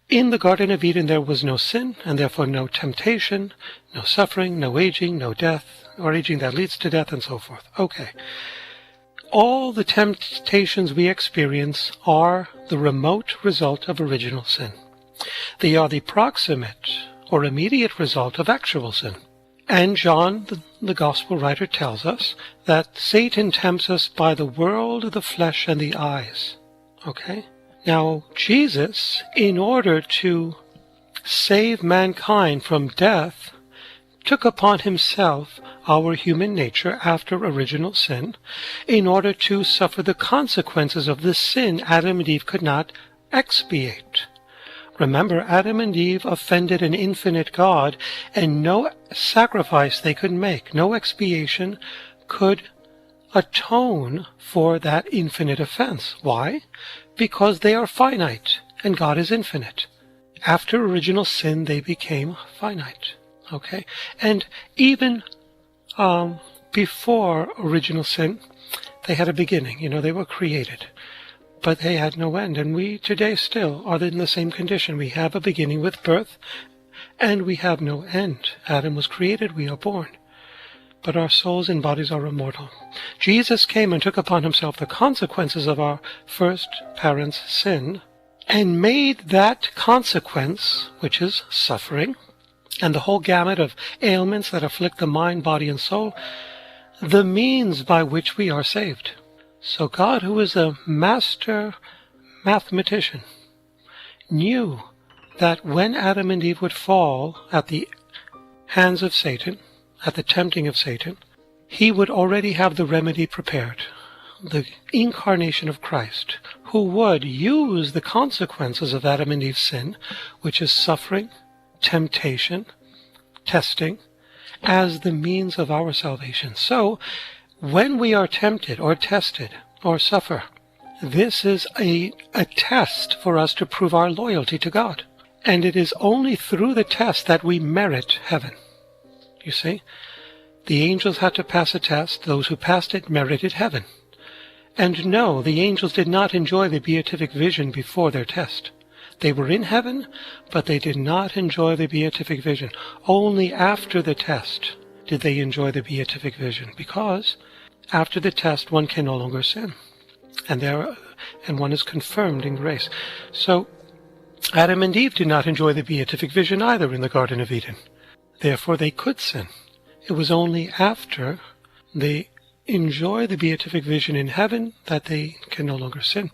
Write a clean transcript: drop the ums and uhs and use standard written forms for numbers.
In the Garden of Eden there was no sin, and therefore no temptation, no suffering, no aging, no death, or aging that leads to death, and so forth. Okay. All the temptations we experience are the remote result of original sin. They are the proximate or immediate result of actual sin. And John, the gospel writer, tells us that Satan tempts us by the world, the flesh, and the eyes. Okay? Now, Jesus, in order to save mankind from death, took upon himself our human nature after original sin in order to suffer the consequences of the sin Adam and Eve could not expiate. Remember, Adam and Eve offended an infinite God, and no sacrifice they could make, no expiation could atone for that infinite offense. Why? Because they are finite, and God is infinite. After original sin, they became finite. Okay? And even before original sin, they had a beginning. They were created. But they had no end. And we today still are in the same condition. We have a beginning with birth, and we have no end. Adam was created, we are born. But our souls and bodies are immortal. Jesus came and took upon himself the consequences of our first parents' sin, and made that consequence, which is suffering, and the whole gamut of ailments that afflict the mind, body, and soul, the means by which we are saved. So God, who is a master mathematician, knew that when Adam and Eve would fall at the hands of Satan, at the tempting of Satan, he would already have the remedy prepared, the incarnation of Christ, who would use the consequences of Adam and Eve's sin, which is suffering, temptation, testing, as the means of our salvation. So, when we are tempted or tested or suffer, this is a test for us to prove our loyalty to God. And it is only through the test that we merit heaven. You see? The angels had to pass a test. Those who passed it merited heaven. And no, the angels did not enjoy the beatific vision before their test. They were in heaven, but they did not enjoy the beatific vision. Only after the test did they enjoy the beatific vision, because after the test one can no longer sin, and one is confirmed in grace. So Adam and Eve did not enjoy the beatific vision either in the Garden of Eden. Therefore they could sin. It was only after they enjoy the beatific vision in heaven that they can no longer sin.